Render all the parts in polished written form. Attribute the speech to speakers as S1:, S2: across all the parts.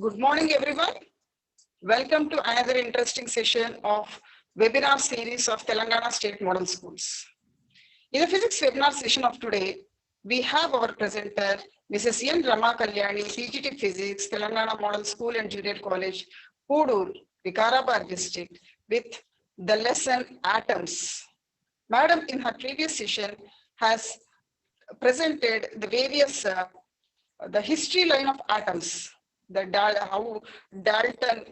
S1: Good morning, everyone. Welcome to another interesting session of webinar series of Telangana State Model Schools. In the physics webinar session of today, we have our presenter, Mrs. N. Rama Kalyani, CGT Physics, Telangana Model School and Junior College, Pudur, Vikarabad district, with the lesson Atoms. Madam, in her previous session, has presented the various, the history line of atoms, how Dalton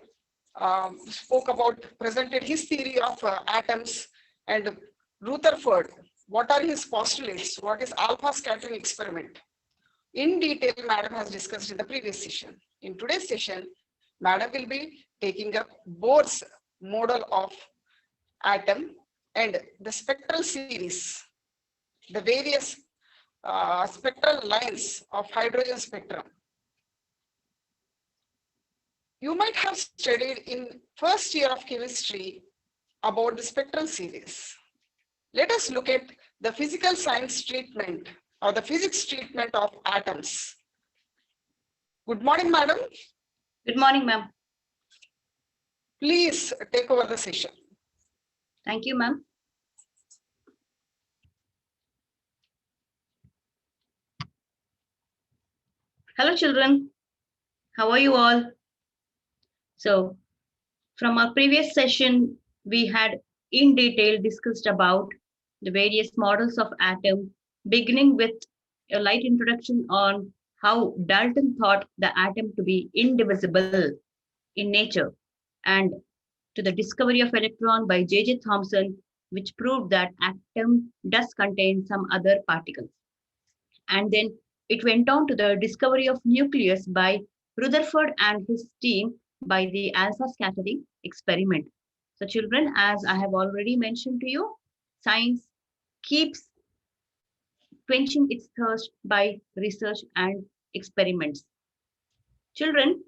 S1: spoke about, presented his theory of atoms, and Rutherford, what are his postulates, what is alpha scattering experiment. In detail, Madam has discussed in the previous session. In today's session, Madam will be taking up Bohr's model of atom and the spectral series, the various spectral lines of hydrogen spectrum. You might have studied in first year of chemistry about the spectral series. Let us look at the physical science treatment or the physics treatment of atoms. Good morning, madam.
S2: Good morning, ma'am.
S1: Please take over the session.
S2: Thank you, ma'am. Hello, children. How are you all? So, from our previous session, we had in detail discussed about the various models of atom, beginning with a light introduction on how Dalton thought the atom to be indivisible in nature, and to the discovery of electron by J.J. Thomson, which proved that atom does contain some other particles. And then it went on to the discovery of nucleus by Rutherford and his team by the alpha scattering experiment. So children, as I have already mentioned to you, science keeps quenching its thirst by research and experiments. Children,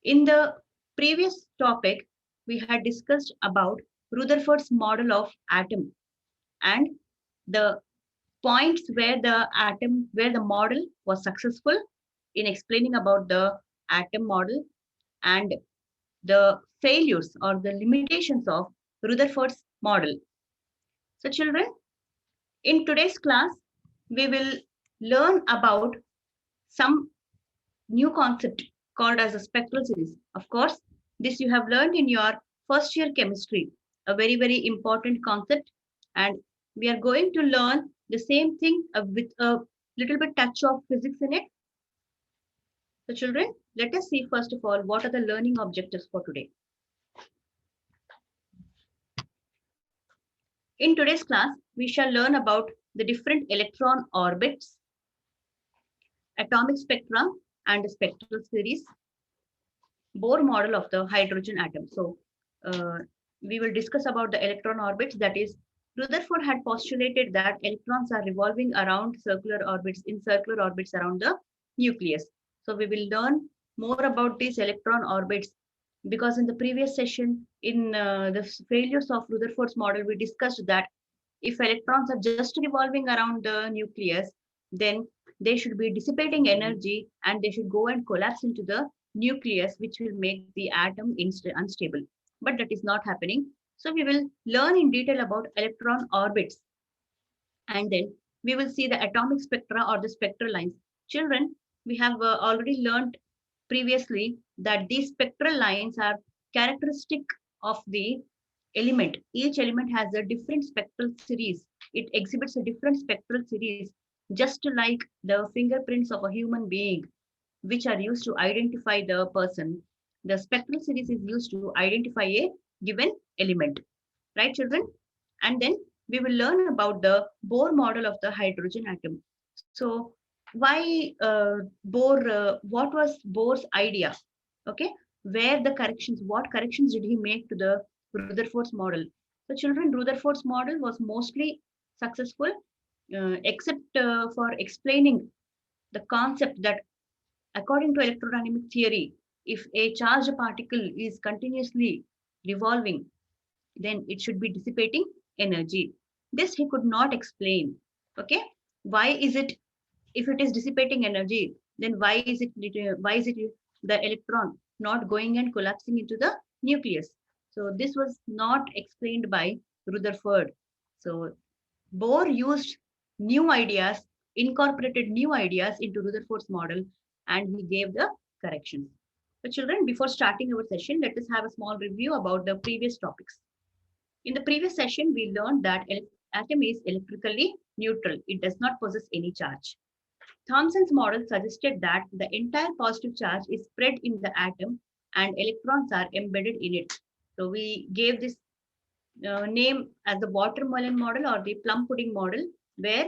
S2: in the previous topic, we had discussed about Rutherford's model of atom and the points where the model was successful in explaining about the atom model, and the failures or the limitations of Rutherford's model. So children, in today's class, we will learn about some new concept called as a spectral series. Of course, this you have learned in your first year chemistry, a very, very important concept. And we are going to learn the same thing with a little bit touch of physics in it. So children, let us see first of all, what are the learning objectives for today? In today's class, we shall learn about the different electron orbits, atomic spectra, and the spectral series, Bohr model of the hydrogen atom. So we will discuss about the electron orbits. That is, Rutherford had postulated that electrons are revolving around circular orbits around the nucleus. So we will learn more about these electron orbits, because in the previous session, in the failures of Rutherford's model, we discussed that if electrons are just revolving around the nucleus, then they should be dissipating energy and they should go and collapse into the nucleus, which will make the atom unstable. But that is not happening. So we will learn in detail about electron orbits. And then we will see the atomic spectra or the spectral lines. Children, we have already learned previously that these spectral lines are characteristic of the element. Each element has a different spectral series. It exhibits a different spectral series, just like the fingerprints of a human being, which are used to identify the person. The spectral series is used to identify a given element. Right, children? And then we will learn about the Bohr model of the hydrogen atom. So why Bohr, what was Bohr's idea? Okay, what corrections did he make to the Rutherford's model? So children, Rutherford's model was mostly successful, except for explaining the concept that according to electrodynamic theory, if a charged particle is continuously revolving, then it should be dissipating energy. This he could not explain. Okay, why is it, if it is dissipating energy, then why is it the electron not going and collapsing into the nucleus. So this was not explained by Rutherford. So Bohr used new ideas, incorporated new ideas into Rutherford's model, and he gave the corrections. So children, before starting our session, let us have a small review about the previous topics. In the previous session, we learned that atom is electrically neutral. It does not possess any charge. Thomson's model suggested that the entire positive charge is spread in the atom and electrons are embedded in it. So we gave this name as the watermelon model or the plum pudding model, where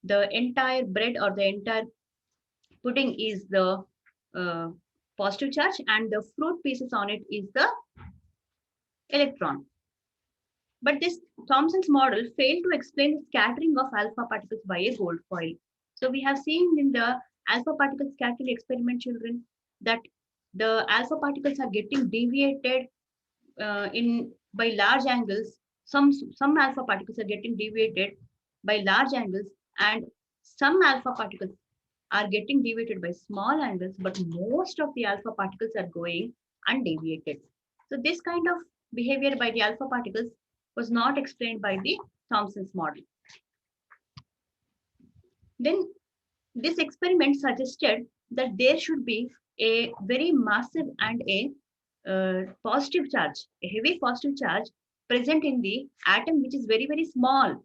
S2: the entire bread or the entire pudding is the positive charge and the fruit pieces on it is the electron. But this Thomson's model failed to explain the scattering of alpha particles by a gold foil. So we have seen in the alpha particle scattering experiment, children, that the alpha particles are getting deviated by large angles. Some alpha particles are getting deviated by large angles, and some alpha particles are getting deviated by small angles, but most of the alpha particles are going undeviated. So this kind of behavior by the alpha particles was not explained by the Thomson's model. Then this experiment suggested that there should be a very massive and a positive charge, a heavy positive charge present in the atom, which is very, very small.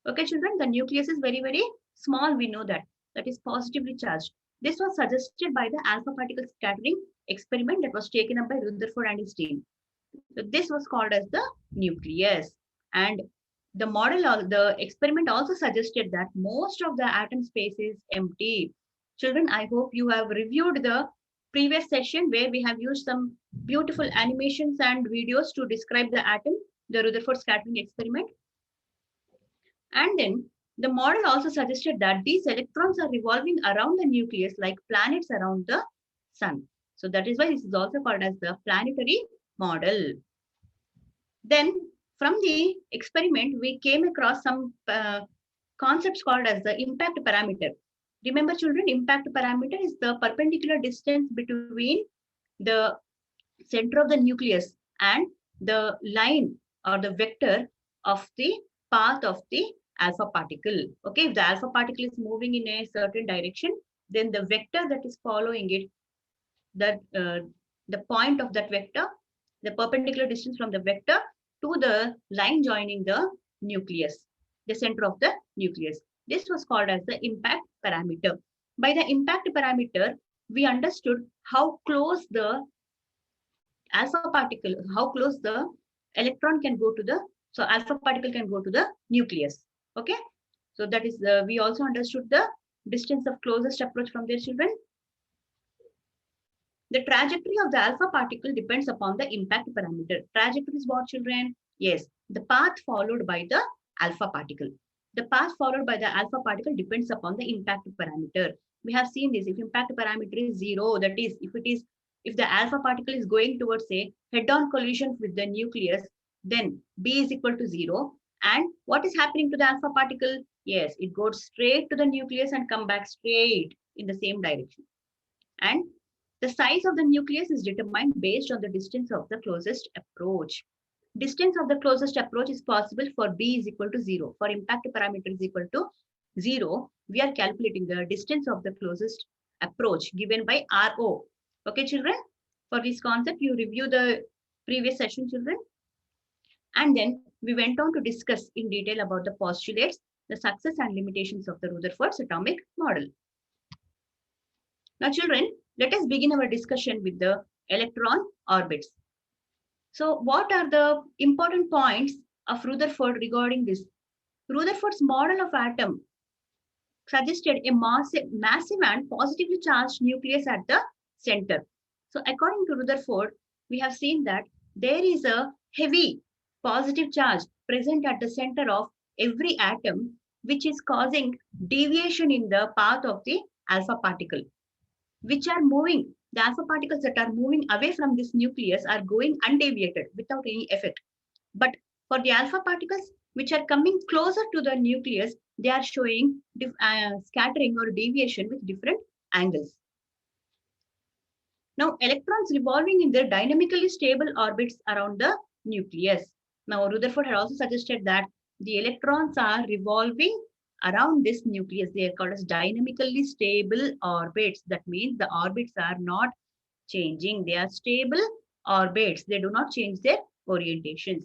S2: Okay, children, the nucleus is very, very small. We know that. That is positively charged. This was suggested by the alpha particle scattering experiment that was taken up by Rutherford and his team. So this was called as the nucleus. And the model, the experiment also suggested that most of the atom space is empty. Children, I hope you have reviewed the previous session where we have used some beautiful animations and videos to describe the atom, the Rutherford scattering experiment. And then the model also suggested that these electrons are revolving around the nucleus like planets around the sun. So that is why this is also called as the planetary model. Then from the experiment, we came across some concepts called as the impact parameter. Remember, children, impact parameter is the perpendicular distance between the center of the nucleus and the line or the vector of the path of the alpha particle. Okay, if the alpha particle is moving in a certain direction, then the vector that is following it, that the point of that vector, the perpendicular distance from the vector to the line joining the nucleus, the center of the nucleus. This was called as the impact parameter. By the impact parameter, we understood how close the alpha particle, how close the electron can go to the, so alpha particle can go to the nucleus. Okay, so that is we also understood the distance of closest approach from their children. The trajectory of the alpha particle depends upon the impact parameter. Trajectory is what, children? Yes, the path followed by the alpha particle. The path followed by the alpha particle depends upon the impact parameter. We have seen this. If impact parameter is 0, that is, if the alpha particle is going towards a head-on collision with the nucleus, then B is equal to 0. And what is happening to the alpha particle? Yes, it goes straight to the nucleus and come back straight in the same direction. And the size of the nucleus is determined based on the distance of the closest approach. Distance of the closest approach is possible for B is equal to 0. For impact parameter is equal to 0, we are calculating the distance of the closest approach given by RO. Okay, children? For this concept, you review the previous session, children. And then we went on to discuss in detail about the postulates, the success and limitations of the Rutherford's atomic model. Now, children, let us begin our discussion with the electron orbits. So what are the important points of Rutherford regarding this? Rutherford's model of atom suggested a massive and positively charged nucleus at the center. So according to Rutherford, we have seen that there is a heavy positive charge present at the center of every atom, which is causing deviation in the path of the alpha particle, which are moving. The alpha particles that are moving away from this nucleus are going undeviated without any effect. But for the alpha particles which are coming closer to the nucleus, they are showing scattering or deviation with different angles. Now, electrons revolving in their dynamically stable orbits around the nucleus. Now, Rutherford had also suggested that the electrons are revolving around this nucleus. They are called as dynamically stable orbits. That means the orbits are not changing. They are stable orbits. They do not change their orientations.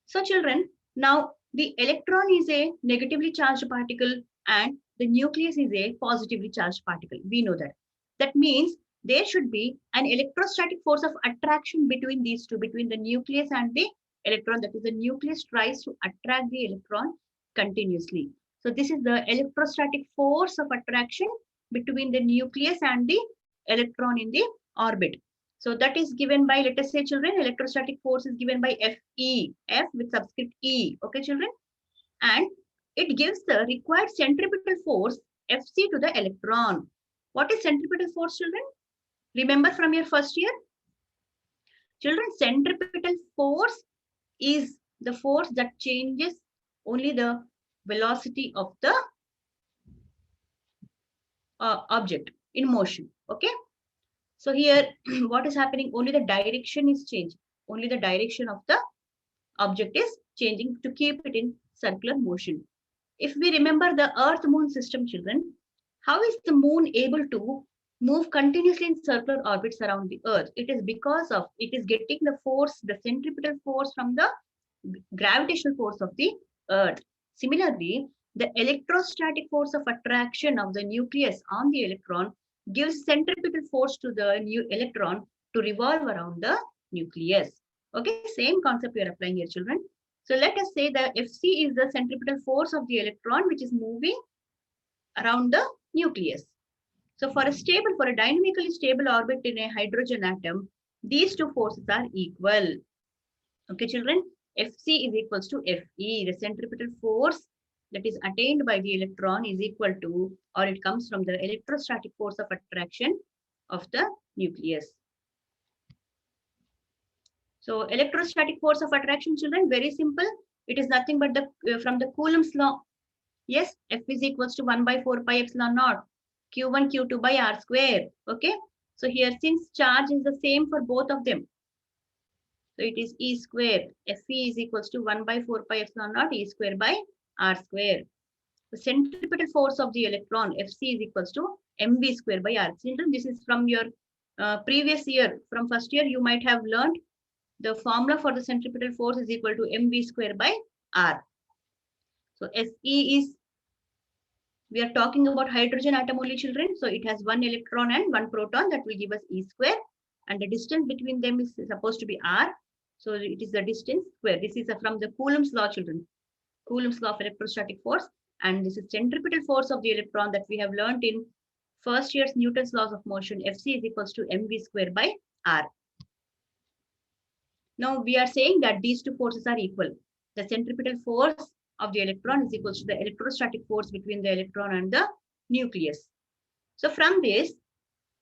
S2: So, children, now the electron is a negatively charged particle and the nucleus is a positively charged particle. We know that. That means there should be an electrostatic force of attraction between these two, between the nucleus and the electron. That is, the nucleus tries to attract the electron continuously. So this is the electrostatic force of attraction between the nucleus and the electron in the orbit. So that is given by, let us say, children, electrostatic force is given by Fe, F with subscript E. Okay, children? And it gives the required centripetal force, Fc, to the electron. What is centripetal force, children? Remember from your first year? Children, centripetal force is the force that changes only the velocity of the object in motion. Okay. So here, what is happening? Only the direction is changing. Only the direction of the object is changing to keep it in circular motion. If we remember the Earth-Moon system, children, how is the Moon able to move continuously in circular orbits around the Earth? It is because of, it is getting the force, the centripetal force from the gravitational force of the Earth. Similarly, the electrostatic force of attraction of the nucleus on the electron gives centripetal force to the new electron to revolve around the nucleus. Okay, same concept we are applying here, children. So let us say that Fc is the centripetal force of the electron which is moving around the nucleus. So for a dynamically stable orbit in a hydrogen atom, these two forces are equal. Okay, children, Fc is equals to Fe. The centripetal force that is attained by the electron is equal to, or it comes from the electrostatic force of attraction of the nucleus. So electrostatic force of attraction, children, very simple. It is nothing but the from the Coulomb's law. Yes, F is equals to 1 by 4 pi epsilon naught, Q1, Q2 by R square. Okay. So here, since charge is the same for both of them, so it is E square. Fe is equals to 1 by 4 pi epsilon naught E square by R square. The centripetal force of the electron, Fc, is equals to mv square by R. Children, this is from your previous year. From first year, you might have learned the formula for the centripetal force is equal to mv square by R. So Fe is, we are talking about hydrogen atom only, children. So it has one electron and one proton, that will give us E square. And the distance between them is supposed to be R. So it is the distance square. This is from the Coulomb's law, children. Coulomb's law of electrostatic force. And this is centripetal force of the electron that we have learned in first year's Newton's laws of motion. Fc is equals to mv square by R. Now we are saying that these two forces are equal. The centripetal force of the electron is equals to the electrostatic force between the electron and the nucleus. So from this,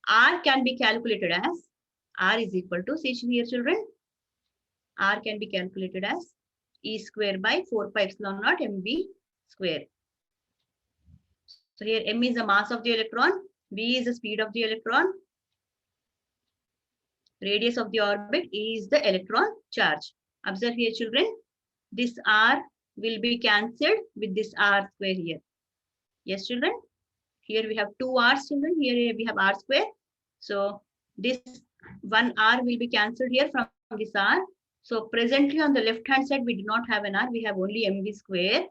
S2: R can be calculated as, R is equal to, see here, children, R can be calculated as E square by 4 pi epsilon naught mv square. So here m is the mass of the electron, v is the speed of the electron, radius of the orbit, E is the electron charge. Observe here, children, this R will be cancelled with this R square here. Yes, children, here we have two R's, children, here we have R square. So this one R will be cancelled here from this R. So presently on the left hand side, we do not have an R, we have only mv square.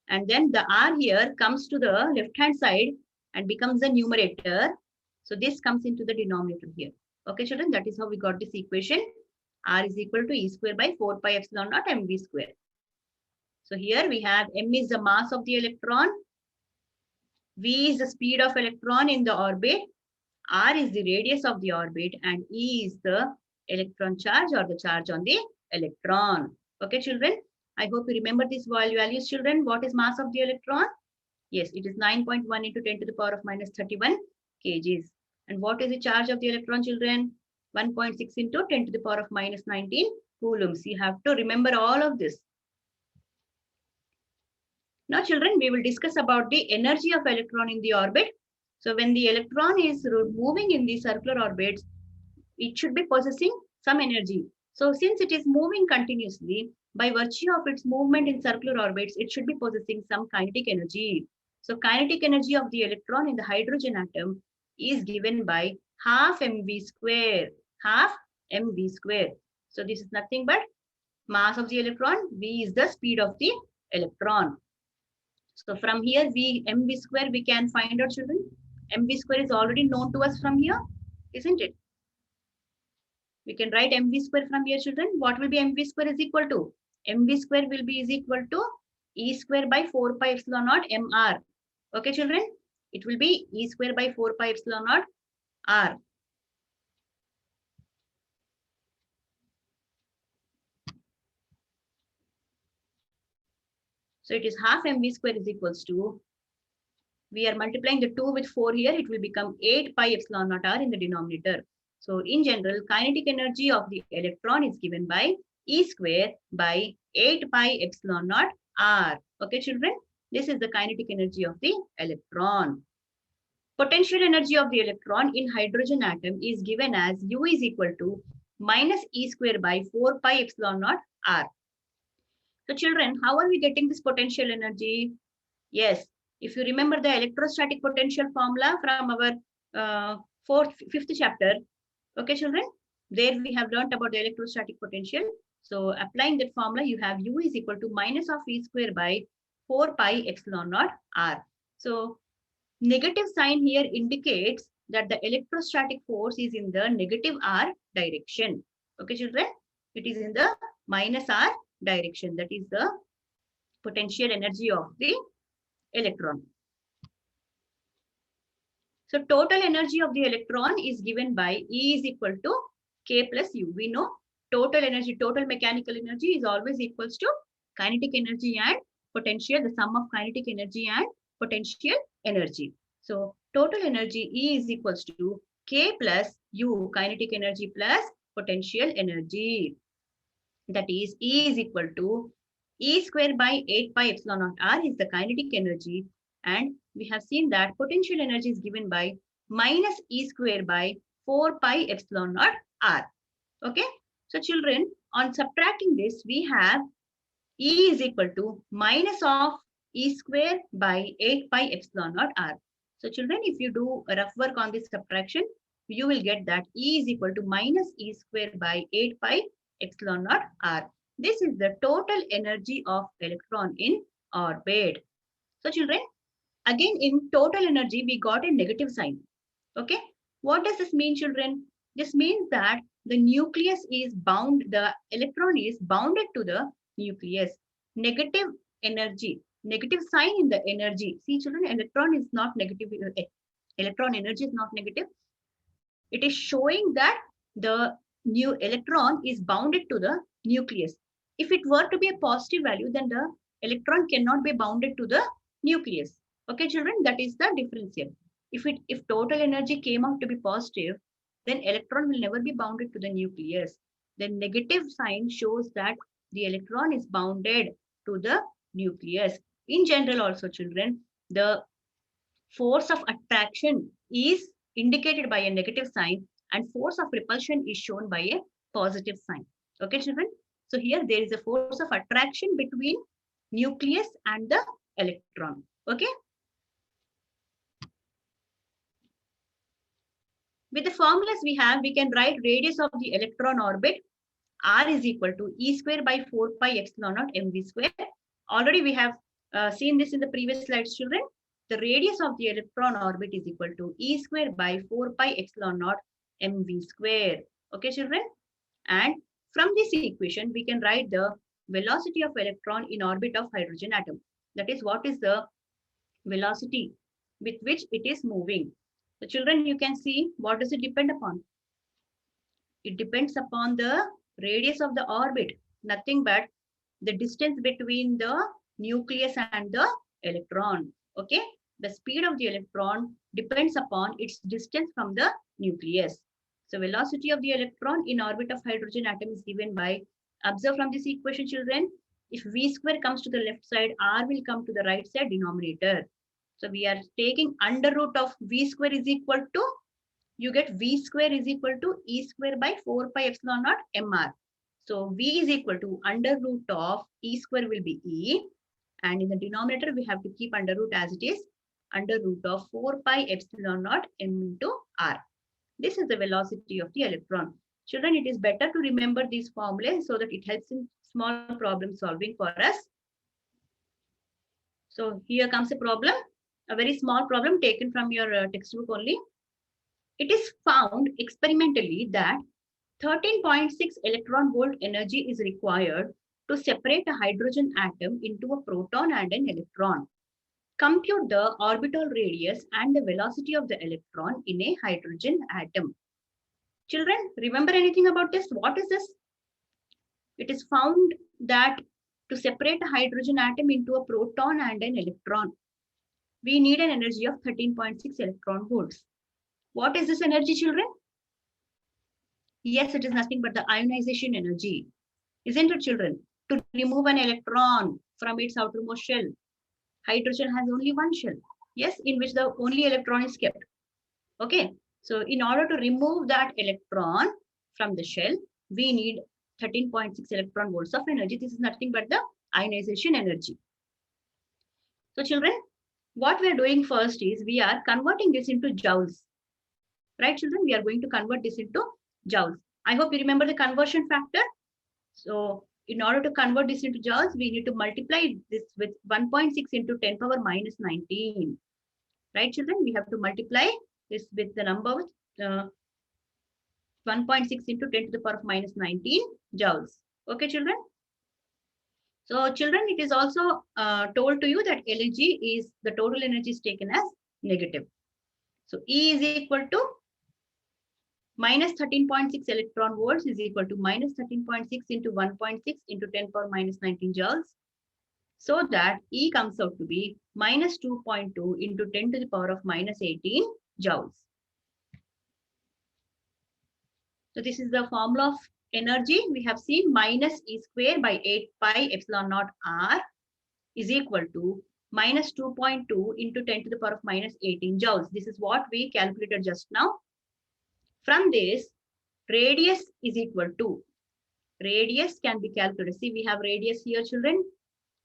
S2: And then the R here comes to the left hand side and becomes the numerator. So this comes into the denominator here. Okay, children, that is how we got this equation. R is equal to E square by 4 pi epsilon naught mv square. So here we have m is the mass of the electron, v is the speed of electron in the orbit, R is the radius of the orbit, and E is the electron charge or the charge on the electron. Okay, children, I hope you remember these values, children. What is mass of the electron? Yes, it is 9.1 into 10 to the power of minus 31 kgs. And what is the charge of the electron, children? 1.6 into 10 to the power of minus 19 coulombs. You have to remember all of this. Now, children, we will discuss about the energy of electron in the orbit. So when the electron is moving in the circular orbits, it should be possessing some energy. So since it is moving continuously, by virtue of its movement in circular orbits, it should be possessing some kinetic energy. So kinetic energy of the electron in the hydrogen atom is given by half mv square, half mv square. So this is nothing but mass of the electron, v is the speed of the electron. So from here, mv square we can find out, children. Mv square is already known to us from here, isn't it? We can write mv square from here, children. What will be mv square is equal to? Mv square will be is equal to E square by 4 pi epsilon naught mr. Okay, children? It will be E square by 4 pi epsilon naught r. So it is half mv square is equals to, we are multiplying the 2 with 4 here, it will become 8 pi epsilon naught r in the denominator. So in general, kinetic energy of the electron is given by E square by 8 pi epsilon naught r. Okay, children? This is the kinetic energy of the electron. Potential energy of the electron in hydrogen atom is given as U is equal to minus E square by 4 pi epsilon naught r. So children, how are we getting this potential energy? Yes, if you remember the electrostatic potential formula from our fifth chapter, okay, children, there we have learned about the electrostatic potential. So applying that formula, you have U is equal to minus of E square by 4 pi epsilon naught r. So negative sign here indicates that the electrostatic force is in the negative r direction. Okay, children, it is in the minus r direction. That is the potential energy of the electron. So total energy of the electron is given by E is equal to K plus U. We know total energy, total mechanical energy is always equals to kinetic energy and potential, the sum of kinetic energy and potential energy. So total energy E is equals to K plus U, kinetic energy plus potential energy. That is E is equal to E square by 8 pi epsilon naught r is the kinetic energy, and we have seen that potential energy is given by minus E square by 4 pi epsilon naught r. Okay, so children, on subtracting this, we have E is equal to minus of E square by 8 pi epsilon naught r. So children, if you do a rough work on this subtraction, you will get that E is equal to minus E square by 8 pi epsilon naught r. This is the total energy of electron in orbit. So children, again in total energy, we got a negative sign. Okay, what does this mean, children? This means that the nucleus is bound, the electron is bounded to the nucleus. Negative energy, negative sign in the energy. See children, electron is not negative, electron energy is not negative. It is showing that the new electron is bounded to the nucleus. If it were to be a positive value, then the electron cannot be bounded to the nucleus. Okay, children, that is the difference here. If total energy came out to be positive, then electron will never be bounded to the nucleus. The negative sign shows that the electron is bounded to the nucleus. In general also, children, the force of attraction is indicated by a negative sign and force of repulsion is shown by a positive sign. Okay, children? So here there is a force of attraction between nucleus and the electron. Okay? With the formulas we have, we can write radius of the electron orbit r is equal to E square by 4 pi epsilon naught mv square. Already we have seen this in the previous slides, children. The radius of the electron orbit is equal to E square by 4 pi epsilon naught mv square. Okay, children? And from this equation, we can write the velocity of electron in orbit of hydrogen atom. That is, what is the velocity with which it is moving. The children, you can see, what does it depend upon? It depends upon the radius of the orbit, nothing but the distance between the nucleus and the electron. Okay, the speed of the electron depends upon its distance from the nucleus. So velocity of the electron in orbit of hydrogen atom is given by, observe from this equation, children, if v square comes to the left side, r will come to the right side denominator. So we are taking under root of V square is equal to, you get V square is equal to E square by 4 pi epsilon naught mr. So V is equal to under root of E square will be E, and in the denominator we have to keep under root as it is, under root of 4 pi epsilon naught m into r. This is the velocity of the electron. Children, it is better to remember these formulas so that it helps in small problem solving for us. So here comes a problem, a very small problem taken from your textbook only. It is found experimentally that 13.6 electron volt energy is required to separate a hydrogen atom into a proton and an electron. Compute the orbital radius and the velocity of the electron in a hydrogen atom. Children, remember anything about this? What is this? It is found that to separate a hydrogen atom into a proton and an electron, we need an energy of 13.6 electron volts. What is this energy, children? Yes, it is nothing but the ionization energy. Isn't it, children? To remove an electron from its outermost shell, hydrogen has only one shell. Yes, in which the only electron is kept. Okay. So in order to remove that electron from the shell, we need 13.6 electron volts of energy. This is nothing but the ionization energy. So children, what we are doing first is we are converting this into joules. Right, children? We are going to convert this into joules. I hope you remember the conversion factor. So in order to convert this into joules, we need to multiply this with 1.6 into 10 power minus 19. Right, children? We have to multiply this with the number 1.6 into 10 to the power of minus 19 joules. Okay, children? So children, it is also told to you that energy is, the total energy is taken as negative. So E is equal to minus 13.6 electron volts is equal to minus 13.6 into 1.6 into 10 power minus 19 joules. So that E comes out to be minus 2.2 into 10 to the power of minus 18 joules. So this is the formula of energy. We have seen minus E square by 8 pi epsilon naught r is equal to minus 2.2 into 10 to the power of minus 18 joules. This is what we calculated just now. From this, radius is equal to, radius can be calculated. See, we have radius here, children.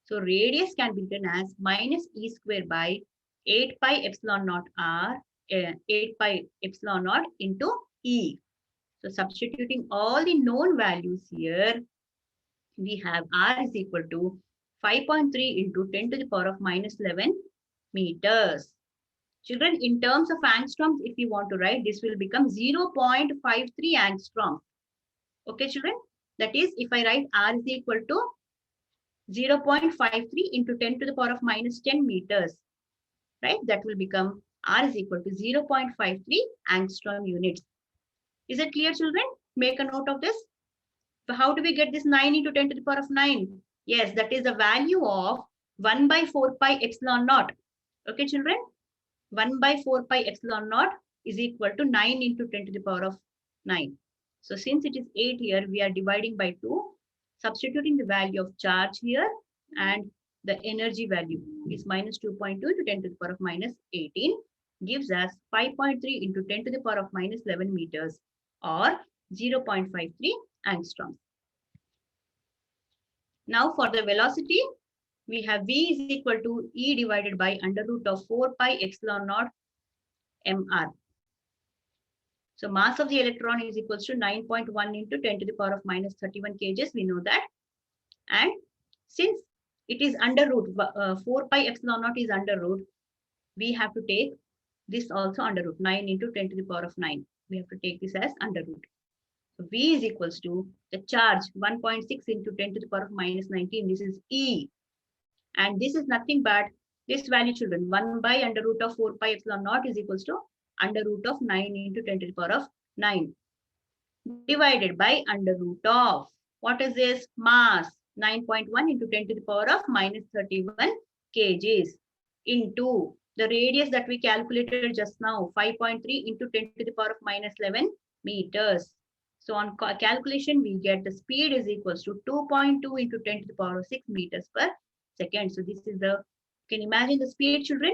S2: So radius can be written as minus E square by 8 pi epsilon naught r, 8 pi epsilon naught into E. So substituting all the known values here, we have r is equal to 5.3 into 10 to the power of minus 11 meters. Children, in terms of angstroms, if you want to write, this will become 0.53 angstrom. Okay, children? That is, if I write r is equal to 0.53 into 10 to the power of minus 10 meters, right? That will become r is equal to 0.53 angstrom units. Is it clear, children? Make a note of this. So how do we get this 9 into 10 to the power of 9? Yes, that is the value of 1 by 4 pi epsilon naught. Okay, children? 1 by 4 pi epsilon naught is equal to 9 into 10 to the power of 9. So since it is 8 here, we are dividing by 2, substituting the value of charge here, and the energy value is minus 2.2 to 10 to the power of minus 18 gives us 5.3 into 10 to the power of minus 11 meters, or 0.53 angstroms. Now for the velocity, we have V is equal to E divided by under root of 4 pi epsilon naught mr. So mass of the electron is equals to 9.1 into 10 to the power of minus 31 kgs. We know that. And since it is under root, 4 pi epsilon naught is under root, we have to take this also under root, 9 into 10 to the power of 9. We have to take this as under root. So V is equals to the charge 1.6 into 10 to the power of minus 19. This is E. And this is nothing but this value, children. 1 by under root of 4 pi epsilon naught is equals to under root of 9 into 10 to the power of 9. Divided by under root of, what is this? Mass, 9.1 into 10 to the power of minus 31 kgs into the radius that we calculated just now, 5.3 into 10 to the power of minus 11 meters. So on calculation, we get the speed is equals to 2.2 into 10 to the power of 6 meters per second. So this is the, can you imagine the speed, children?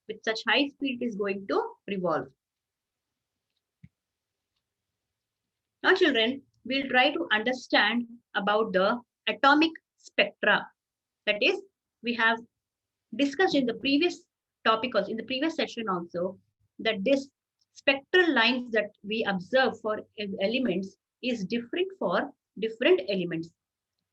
S2: with such high speed it is going to revolve. Now children, we'll try to understand about the atomic spectra. That is, we have discussed in the previous topic also, in the previous session also, that this spectral lines that we observe for elements is different for different elements.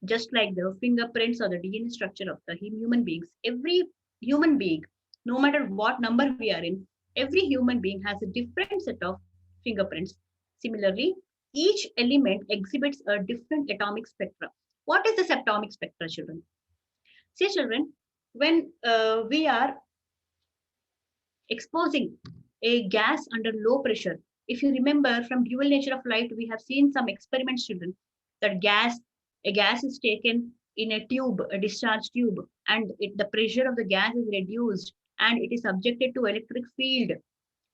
S2: Just like the fingerprints or the DNA structure of the human beings, every human being, no matter what number we are in, every human being has a different set of fingerprints. Similarly, each element exhibits a different atomic spectra. What is this atomic spectra, children? See, children, when we are exposing a gas under low pressure, if you remember from dual nature of light, we have seen some experiments, children, that a gas is taken in a tube, a discharge tube, and the pressure of the gas is reduced and it is subjected to electric field,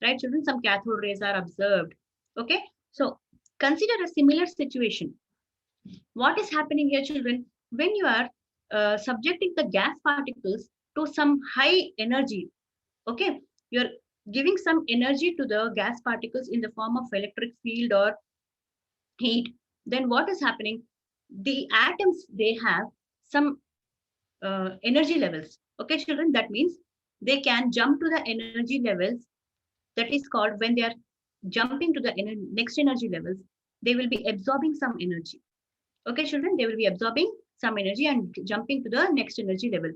S2: right, children? Some cathode rays are observed. Okay, so consider a similar situation. What is happening here, children? When you are subjecting the gas particles to some high energy, okay, you're giving some energy to the gas particles in the form of electric field or heat, then what is happening? The atoms, they have some energy levels. Okay, children, that means they can jump to the energy levels. That is called, when they are jumping to the next energy levels, they will be absorbing some energy. Okay, children, they will be absorbing some energy and jumping to the next energy level.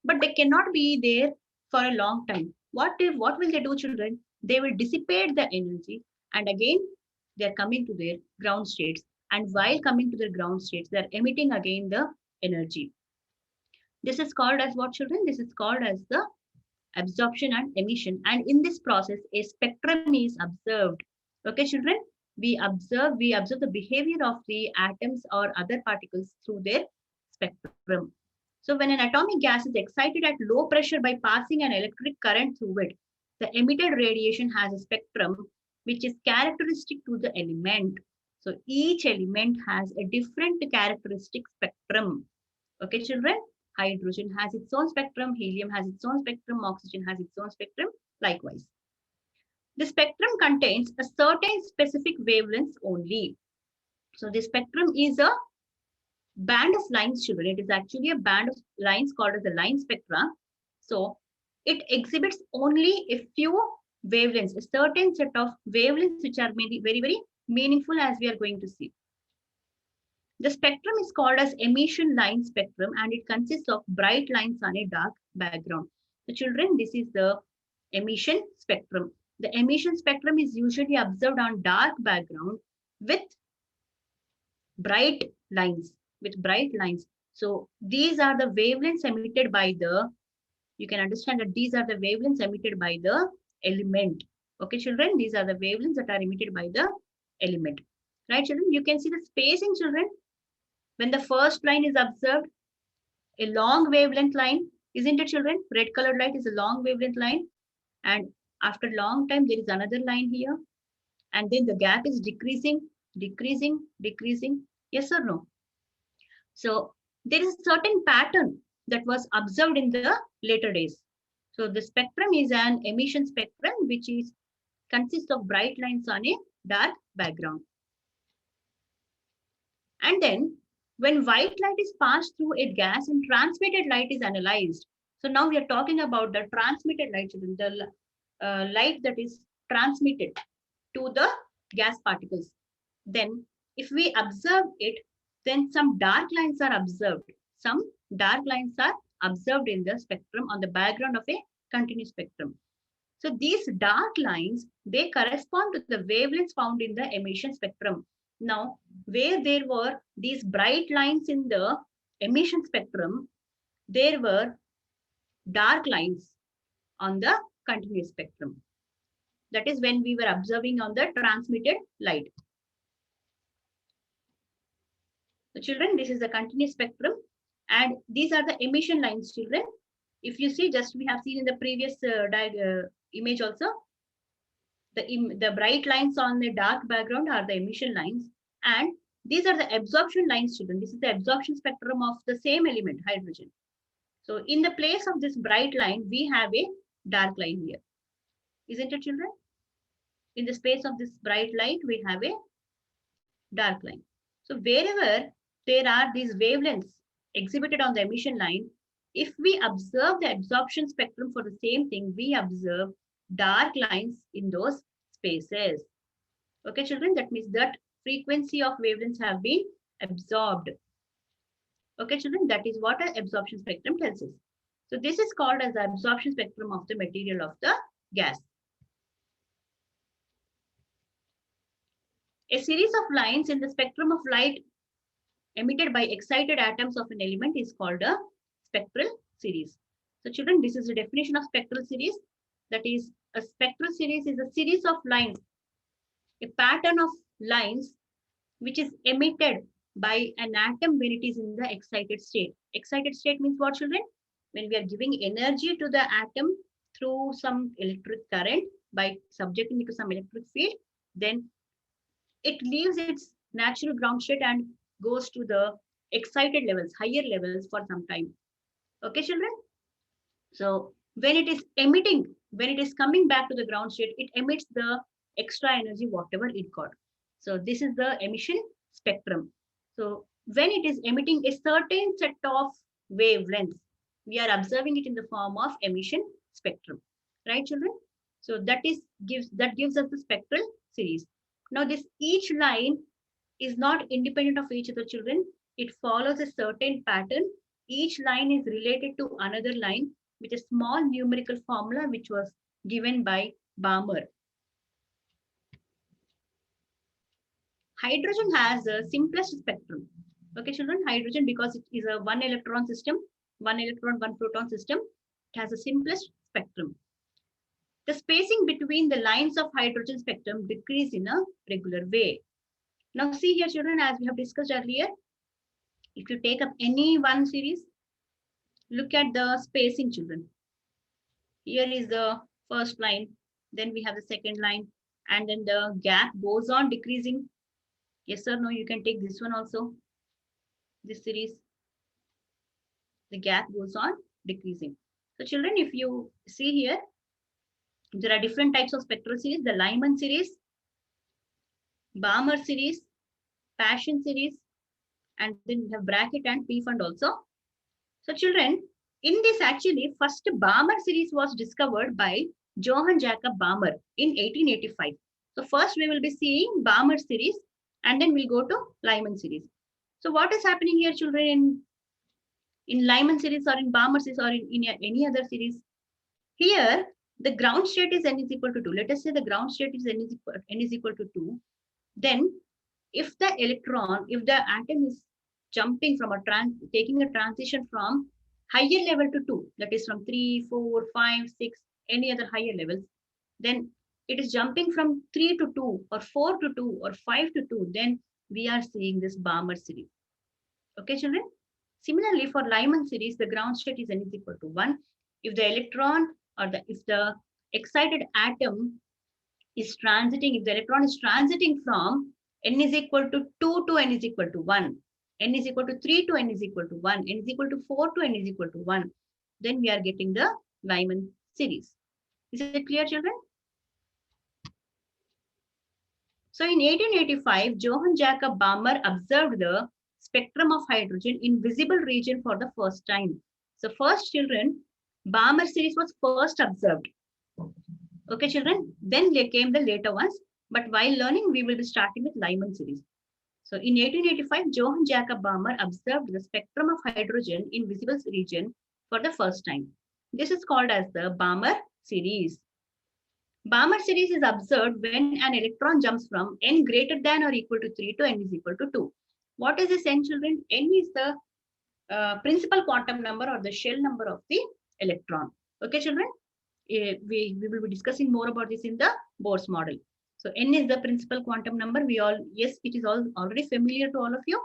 S2: But they cannot be there for a long time. What will they do, children? They will dissipate the energy and again they are coming to their ground states. And while coming to their ground states, they are emitting again the energy. This is called as what, children? This is called as the absorption and emission. And in this process, a spectrum is observed. Okay, children, we observe the behavior of the atoms or other particles through their spectrum. So when an atomic gas is excited at low pressure by passing an electric current through it, the emitted radiation has a spectrum which is characteristic to the element. So each element has a different characteristic spectrum. Okay, children? Hydrogen has its own spectrum, helium has its own spectrum, oxygen has its own spectrum, likewise. The spectrum contains a certain specific wavelength only. So the spectrum is a band of lines, children. It is actually a band of lines called as the line spectra. So it exhibits only a few wavelengths, a certain set of wavelengths which are maybe very, very meaningful, as we are going to see. The spectrum is called as emission line spectrum and it consists of bright lines on a dark background. So children, this is the emission spectrum. The emission spectrum is usually observed on dark background with bright lines, So these are the wavelengths emitted by the, you can understand that these are the wavelengths emitted by the element. Okay, children, these are the wavelengths that are emitted by the element. Right, children? You can see the spacing, children. When the first line is observed, a long wavelength line, isn't it, children? Red colored light is a long wavelength line. And after a long time, there is another line here. And then the gap is decreasing. Yes or no? So there is a certain pattern that was observed in the later days. So the spectrum is an emission spectrum, which consists of bright lines on a dark background. And then when white light is passed through a gas and transmitted light is analyzed. So now we are talking about the transmitted light, the light that is transmitted to the gas particles. Then if we observe it, then some dark lines are observed. Some dark lines are observed in the spectrum on the background of a continuous spectrum. So these dark lines, they correspond to the wavelengths found in the emission spectrum. Now, where there were these bright lines in the emission spectrum, there were dark lines on the continuous spectrum. That is when we were observing on the transmitted light. So children, this is the continuous spectrum and these are the emission lines, children. If you see, just we have seen in the previous image also, the bright lines on the dark background are the emission lines and these are the absorption lines, children. This is the absorption spectrum of the same element, hydrogen. So in the place of this bright line, we have a dark line here. Isn't it, children? In the space of this bright light, we have a dark line. So wherever there are these wavelengths exhibited on the emission line, if we observe the absorption spectrum for the same thing, we observe dark lines in those spaces. Okay, children, that means that frequency of wavelengths have been absorbed. Okay, children, that is what an absorption spectrum tells us. So this is called as the absorption spectrum of the material of the gas. A series of lines in the spectrum of light emitted by excited atoms of an element is called a spectral series. So children, this is the definition of spectral series. That is, a spectral series is a series of lines, a pattern of lines which is emitted by an atom when it is in the excited state. Excited state means what, children? When we are giving energy to the atom through some electric current by subjecting it to some electric field, then it leaves its natural ground state and goes to the excited levels, higher levels for some time. Okay, children? So when it is emitting, when it is coming back to the ground state, it emits the extra energy, whatever it got. So this is the emission spectrum. So when it is emitting a certain set of wavelengths, we are observing it in the form of emission spectrum. Right, children? So that gives us the spectral series. Now this each line is not independent of each other, children. It follows a certain pattern. Each line is related to another line with a small numerical formula which was given by Balmer. Hydrogen has the simplest spectrum. Okay, children, hydrogen, because it is a one electron system, one electron, one proton system, it has the simplest spectrum. The spacing between the lines of hydrogen spectrum decrease in a regular way. Now see here, children, as we have discussed earlier, if you take up any one series, look at the spacing, children. Here is the first line, then we have the second line, and then the gap goes on decreasing. Yes or no, you can take this one also, this series. The gap goes on decreasing. So children, if you see here, there are different types of spectral series, the Lyman series, Balmer series, Paschen series, and then we have Brackett and Pfund also. So children, in this actually, first Balmer series was discovered by Johann Jacob Balmer in 1885. So first we will be seeing Balmer series and then we'll go to Lyman series. So what is happening here, children, in Lyman series or in Balmer series or in any other series? Here, the ground state is n is equal to 2. Let us say the ground state is n is equal to 2. Then if the electron, if the atom is jumping from taking a transition from higher level to 2, that is from 3, 4, 5, 6, any other higher levels, then it is jumping from 3 to 2 or 4 to 2 or 5 to 2, then we are seeing this Balmer series. Okay, children? Similarly, for Lyman series, the ground state is n is equal to 1. If the electron or if the excited atom is transiting, if the electron is transiting from n is equal to 2 to n is equal to 1, n is equal to 3 to n is equal to 1, n is equal to 4 to n is equal to 1, then we are getting the Lyman series. Is it clear, children? So in 1885, Johann Jacob Balmer observed the spectrum of hydrogen in visible region for the first time. So first, children, Balmer series was first observed. Okay, children, then came the later ones. But while learning, we will be starting with Lyman series. So in 1885, Johann Jacob Balmer observed the spectrum of hydrogen in visible region for the first time. This is called as the Balmer series. Balmer series is observed when an electron jumps from n greater than or equal to 3 to n is equal to 2. What is this n, children? N is the principal quantum number or the shell number of the electron. Okay, children? We will be discussing more about this in the Bohr's model. So n is the principal quantum number. Yes, it is already familiar to all of you.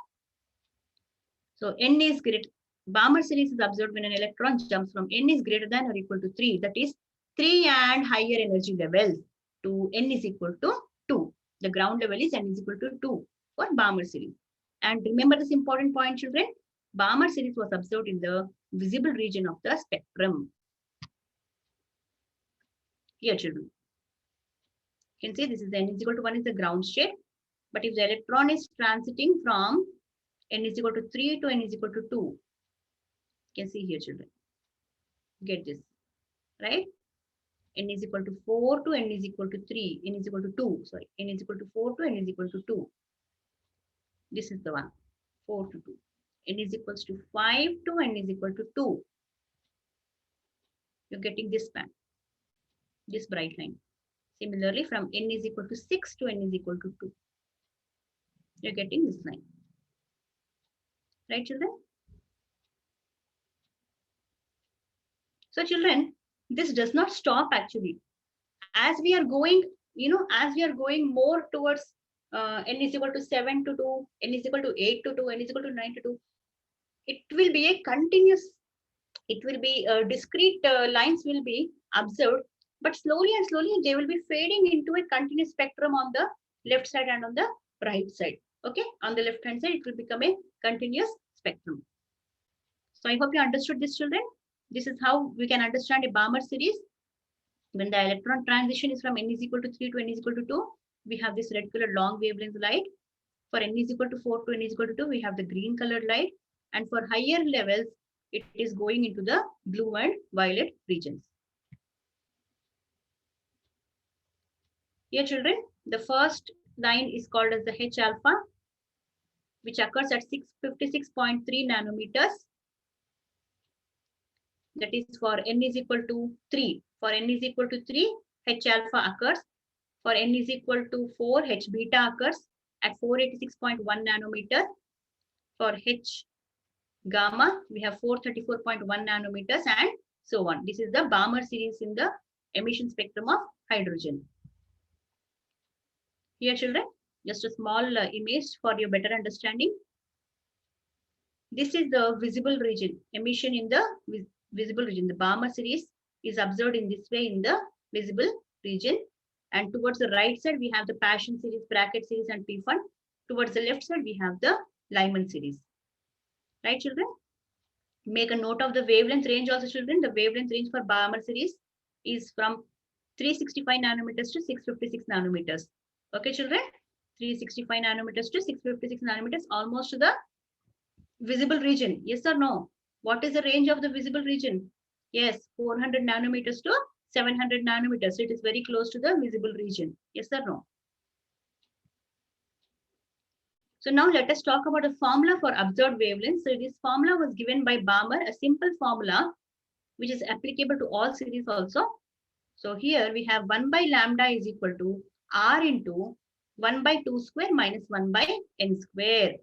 S2: So n is great. Balmer series is observed when an electron jumps from n is greater than or equal to 3. That is 3 and higher energy levels to n is equal to 2. The ground level is n is equal to 2 for Balmer series. And remember this important point, children. Balmer series was observed in the visible region of the spectrum. Here, children. You can see this is n is equal to 1 is the ground state. But if the electron is transiting from n is equal to 3 to n is equal to 2, you can see here, children. Get this, right? N is equal to 4 to n is equal to 3, n is equal to 2, sorry, n is equal to 4 to n is equal to 2. This is the one, 4 to 2. N is equals to 5 to n is equal to 2. You're getting this band, this bright line. Similarly, from n is equal to 6 to n is equal to 2. You're getting this line. Right, children? So, children, this does not stop actually. As we are going, as we are going more towards n is equal to 7 to 2, n is equal to 8 to 2, n is equal to 9 to 2, it will be a continuous, it will be discrete lines will be observed, but slowly and slowly they will be fading into a continuous spectrum on the left side and on the right side. Okay, on the left hand side, it will become a continuous spectrum. So I hope you understood this, children. This is how we can understand a Balmer series. When the electron transition is from n is equal to 3 to n is equal to 2, we have this red colored long wavelength light. For n is equal to 4 to n is equal to 2, we have the green colored light. And for higher levels, it is going into the blue and violet regions. Here, children, the first line is called as the H alpha, which occurs at 656.3 nanometers. That is for n is equal to 3. For n is equal to 3, H alpha occurs. For n is equal to 4, H beta occurs at 486.1 nanometer. For H gamma, we have 434.1 nanometers and so on. This is the Balmer series in the emission spectrum of hydrogen. Here, children, just a small image for your better understanding. This is the visible region, emission in the visible region. The Balmer series is observed in this way in the visible region. And towards the right side, we have the Paschen series, Brackett series, and Pfund. Towards the left side, we have the Lyman series. Right, children? Make a note of the wavelength range also, children. The wavelength range for Balmer series is from 365 nanometers to 656 nanometers. Okay, children? 365 nanometers to 656 nanometers, almost to the visible region. Yes or no? What is the range of the visible region? Yes, 400 nanometers to 700 nanometers. So it is very close to the visible region. Yes or no? So now let us talk about the formula for observed wavelengths. So this formula was given by Balmer, a simple formula which is applicable to all series also. So here we have 1 by lambda is equal to R into 1 by 2 square minus 1 by n square,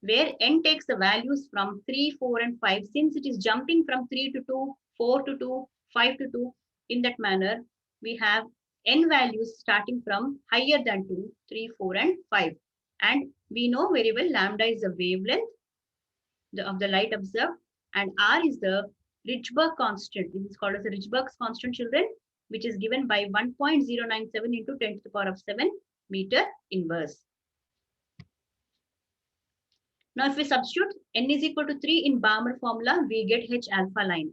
S2: where n takes the values from 3, 4, and 5. Since it is jumping from 3 to 2, 4 to 2, 5 to 2, in that manner, we have n values starting from higher than 2, 3, 4, and 5. And we know very well lambda is the wavelength of the light observed, and R is the Rydberg constant. This is called as the Rydberg's constant, children, which is given by 1.097 into 10 to the power of 7 meter inverse. Now, if we substitute n is equal to 3 in Balmer formula, we get H alpha line.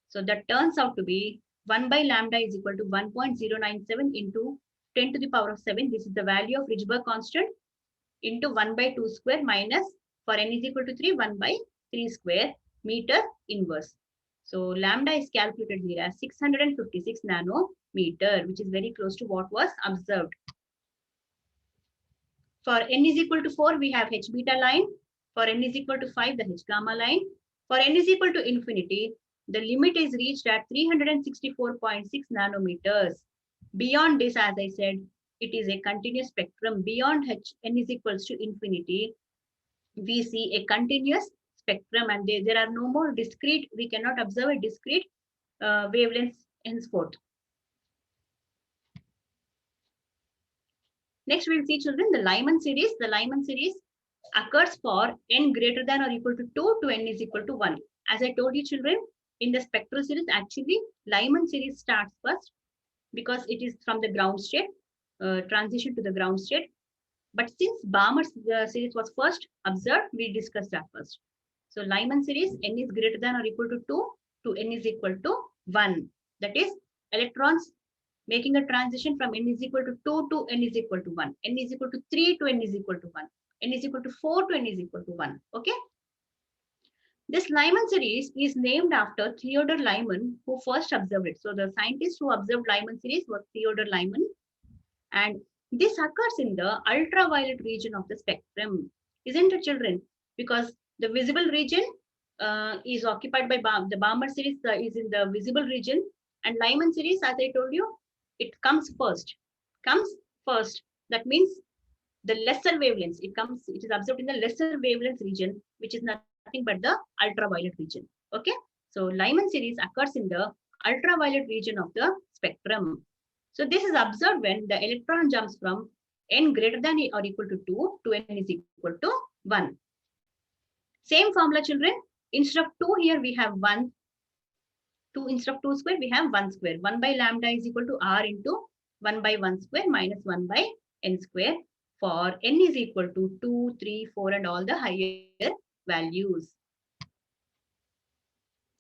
S2: So that turns out to be 1 by lambda is equal to 1.097 into 10 to the power of 7. This is the value of Rydberg constant into 1 by 2 square minus, for n is equal to 3, 1 by 3 square meter inverse. So lambda is calculated here as 656 nanometer, which is very close to what was observed. For n is equal to 4, we have H beta line. For n is equal to 5, the H gamma line. For n is equal to infinity, the limit is reached at 364.6 nanometers. Beyond this, as I said, it is a continuous spectrum. Beyond n is equals to infinity, we see a continuous spectrum, and there are no more discrete, we cannot observe a discrete wavelengths henceforth. Next, we'll see, children, the Lyman series. The Lyman series occurs for n greater than or equal to 2 to n is equal to 1. As I told you, children, in the spectral series, actually, Lyman series starts first because it is from the ground state, transition to the ground state. But since Balmer series was first observed, we discussed that first. So Lyman series, n is greater than or equal to 2 to n is equal to 1. That is, electrons making a transition from n is equal to 2 to n is equal to 1, n is equal to 3 to n is equal to 1, n is equal to 4 to n is equal to 1. Okay. This Lyman series is named after Theodor Lyman, who first observed it. So the scientist who observed Lyman series was Theodor Lyman, and this occurs in the ultraviolet region of the spectrum, isn't it, children? Because the visible region is occupied by the Balmer series is in the visible region, and Lyman series, as I told you, it comes first. That means the lesser wavelengths. It is observed in the lesser wavelength region, which is nothing but the ultraviolet region. Okay, so Lyman series occurs in the ultraviolet region of the spectrum. So this is observed when the electron jumps from n greater than or equal to 2 to n is equal to 1. Same formula, children. Instead of 2 here we have 1. 2 instead of 2 square we have 1 square. 1 by lambda is equal to r into 1 by 1 square minus 1 by n square for n is equal to 2, 3, 4 and all the higher values.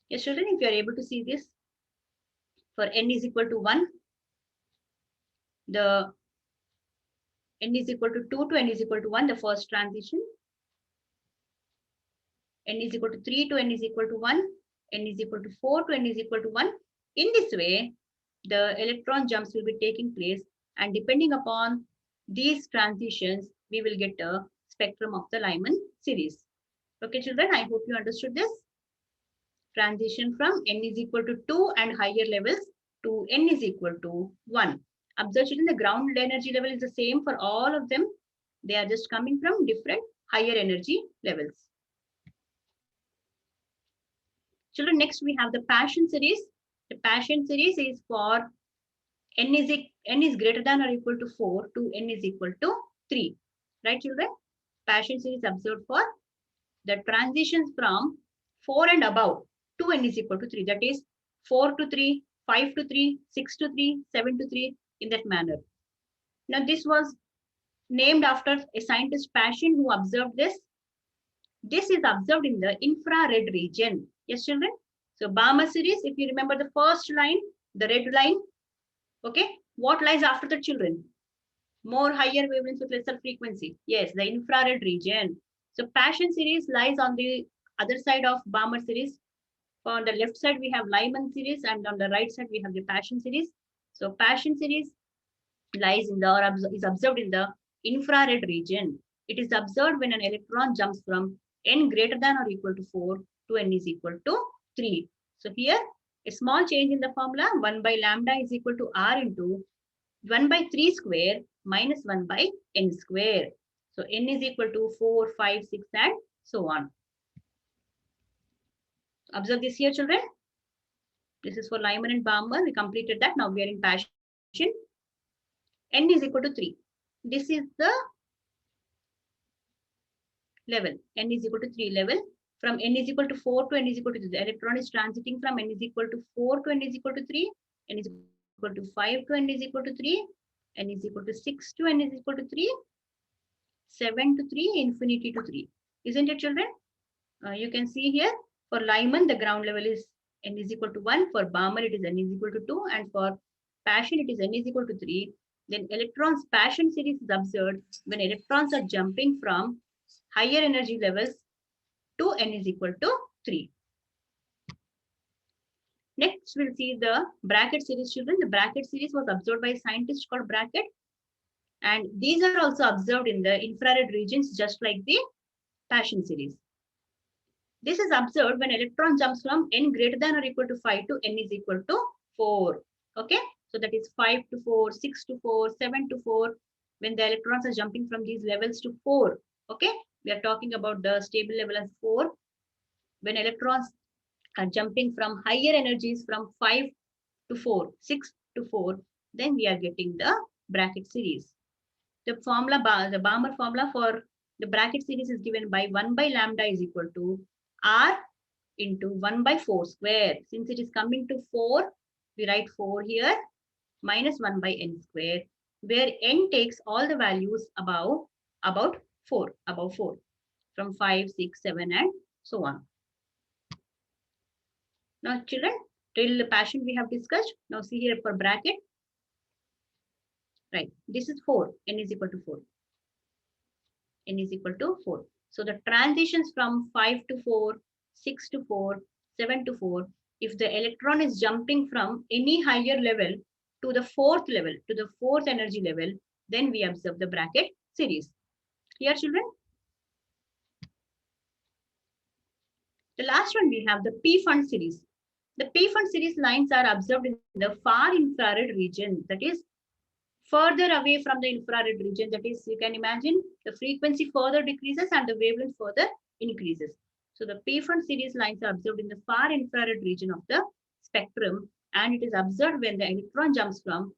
S2: Yes, children, if you are able to see this, for n is equal to 1, the n is equal to 2 to n is equal to 1, the first transition. N is equal to 3 to n is equal to 1, n is equal to 4 to n is equal to 1. In this way, the electron jumps will be taking place, and depending upon these transitions, we will get a spectrum of the Lyman series. Okay, children, I hope you understood this. Transition from n is equal to 2 and higher levels to n is equal to 1. Observe, children, the ground energy level is the same for all of them. They are just coming from different higher energy levels. Children, next we have the Paschen series. The Paschen series is for n is greater than or equal to 4 to n is equal to 3. Right, children? Paschen series observed for the transitions from 4 and above to n is equal to 3. That is 4 to 3, 5 to 3, 6 to 3, 7 to 3, in that manner. Now, this was named after a scientist Paschen who observed this. This is observed in the infrared region. Yes, children? So, Balmer series, if you remember the first line, the red line, okay, what lies after the children? More higher wavelengths with lesser frequency. Yes, the infrared region. So, Paschen series lies on the other side of Balmer series. On the left side, we have Lyman series, and on the right side, we have the Paschen series. So, Paschen series lies in the or is observed in the infrared region. It is observed when an electron jumps from n greater than or equal to 4 to n is equal to 3. So here, a small change in the formula, 1 by lambda is equal to r into 1 by 3 square minus 1 by n square. So n is equal to 4, 5, 6 and so on. Observe this here, children. This is for Lyman and Balmer. We completed that. Now we are in Paschen. N is equal to 3. This is the level. N is equal to 3 level. From n is equal to 4 to n is equal to 3. The electron is transiting from n is equal to 4 to n is equal to 3. N is equal to 5 to n is equal to 3. N is equal to 6 to n is equal to 3. 7 to 3, infinity to 3. Isn't it, children? You can see here, for Lyman, the ground level is n is equal to 1. For Balmer, it is n is equal to 2. And for Paschen, it is n is equal to 3. Then electrons Paschen series is observed when electrons are jumping from higher energy levels to n is equal to 3. Next, we'll see the bracket series, children. The bracket series was observed by a scientist called Bracket. And these are also observed in the infrared regions, just like the Paschen series. This is observed when electron jumps from n greater than or equal to 5 to n is equal to 4. Okay, so that is 5 to 4, 6 to 4, 7 to 4. When the electrons are jumping from these levels to 4, okay, we are talking about the stable level as 4. When electrons are jumping from higher energies from 5 to 4, 6 to 4, then we are getting the bracket series. The formula, the Balmer formula for the bracket series is given by 1 by lambda is equal to r into 1 by 4 square. Since it is coming to 4, we write 4 here minus 1 by n square, where n takes all the values above 4, from 5, 6, 7 and so on. Now, children, till the Paschen we have discussed. Now see here for bracket. Right. This is 4. N is equal to 4. N is equal to 4. So the transitions from 5 to 4, 6 to 4, 7 to 4, if the electron is jumping from any higher level to the fourth level, to the fourth energy level, then we observe the bracket series. Clear, children? The last one we have the P-fund series. The P-fund series lines are observed in the far infrared region, that is further away from the infrared region. That is, you can imagine the frequency further decreases and the wavelength further increases. So the P-fund series lines are observed in the far infrared region of the spectrum, and it is observed when the electron jumps from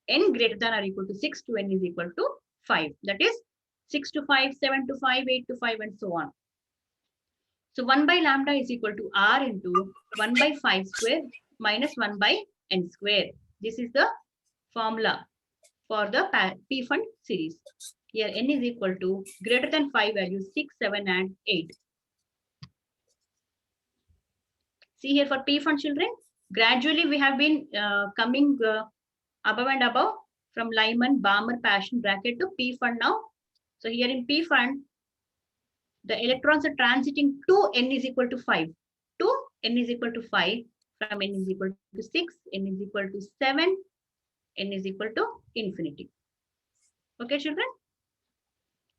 S2: n greater than or equal to 6 to n is equal to 5. That is 6 to 5, 7 to 5, 8 to 5, and so on. So 1 by lambda is equal to r into 1 by 5 square minus 1 by n square. This is the formula for the P-fund series. Here n is equal to greater than 5 values 6, 7, and 8. See here for P-fund children, gradually we have been coming above and above from Lyman, Balmer, Paschen bracket to P-fund now. So here in P-fund, the electrons are transiting to n is equal to 5. To n is equal to 5, from n is equal to 6, n is equal to 7, n is equal to infinity. Okay, children?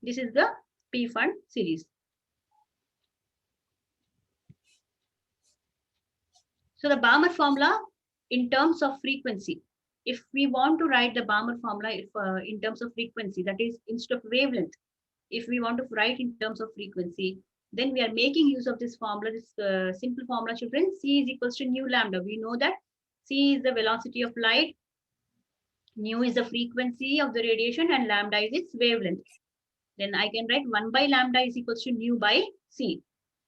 S2: This is the P-fund series. So the Balmer formula in terms of frequency, if we want to write the Balmer formula in terms of frequency, that is instead of wavelength, if we want to write in terms of frequency, then we are making use of this formula, this simple formula, children. C is equals to nu lambda. We know that C is the velocity of light, nu is the frequency of the radiation, and lambda is its wavelength. Then I can write 1 by lambda is equals to nu by C.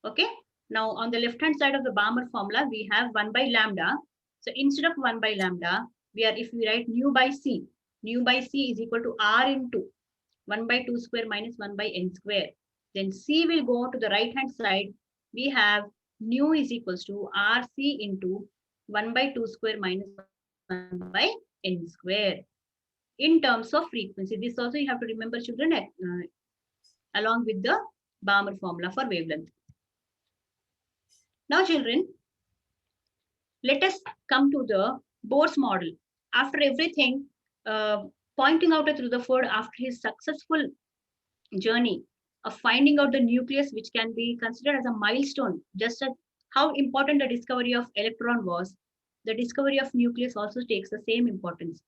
S2: Okay. Now on the left hand side of the Balmer formula, we have 1 by lambda. So instead of 1 by lambda, if we write nu by C is equal to R into 1 by 2 square minus 1 by n square. Then C will go to the right hand side. We have nu is equals to RC into 1 by 2 square minus 1 by n square. In terms of frequency, this also you have to remember, children, along with the Balmer formula for wavelength. Now, children, let us come to the Bohr's model. After everything, pointing out to Rutherford after his successful journey of finding out the nucleus, which can be considered as a milestone, just as how important the discovery of electron was, the discovery of nucleus also takes the same importance.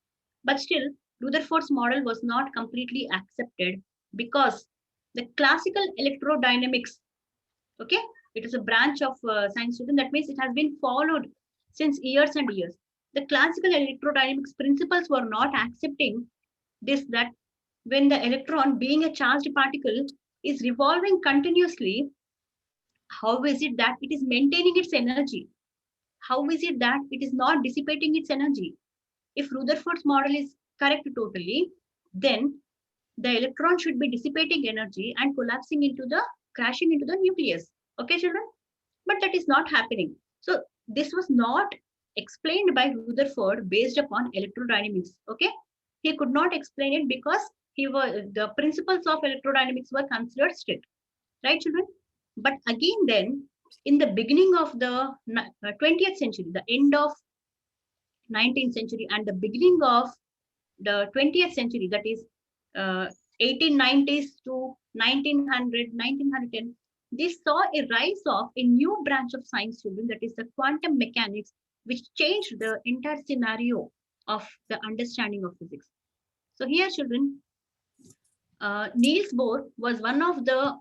S2: But still, Rutherford's model was not completely accepted because the classical electrodynamics, okay, it is a branch of science student. That means it has been followed since years and years. The classical electrodynamics principles were not accepting this, that when the electron, being a charged particle, is revolving continuously, how is it that it is maintaining its energy? How is it that it is not dissipating its energy? If Rutherford's model is correct totally, then the electron should be dissipating energy and collapsing into the, crashing into the nucleus. Okay, children? But that is not happening. So this was not explained by Rutherford based upon electrodynamics. Okay, he could not explain it because the principles of electrodynamics were considered strict, right, children? But again, then in the beginning of the 20th century, the end of 19th century and the beginning of the 20th century, that is 1890s to 1900, 1910, this saw a rise of a new branch of science, children, that is the quantum mechanics, which changed the entire scenario of the understanding of physics. So here, children, Niels Bohr was one of the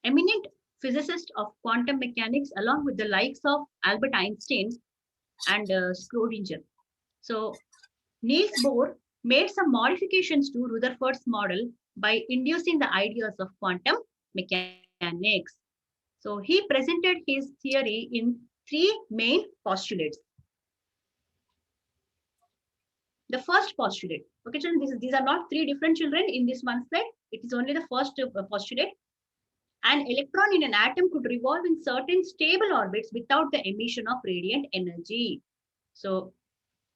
S2: eminent physicists of quantum mechanics, along with the likes of Albert Einstein and Schrodinger. So Niels Bohr made some modifications to Rutherford's model by inducing the ideas of quantum mechanics. So he presented his theory in 3 main postulates. The first postulate, okay, children, these are not 3 different children in this one slide. It is only the first postulate. An electron in an atom could revolve in certain stable orbits without the emission of radiant energy. So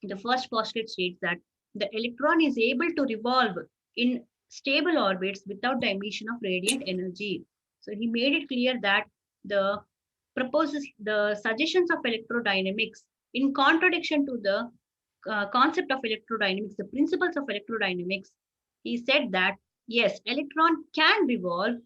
S2: the first postulate states that the electron is able to revolve in stable orbits without the emission of radiant energy. So he made it clear that the the suggestions of electrodynamics, in contradiction to the concept of electrodynamics, the principles of electrodynamics, he said that yes, electron can revolve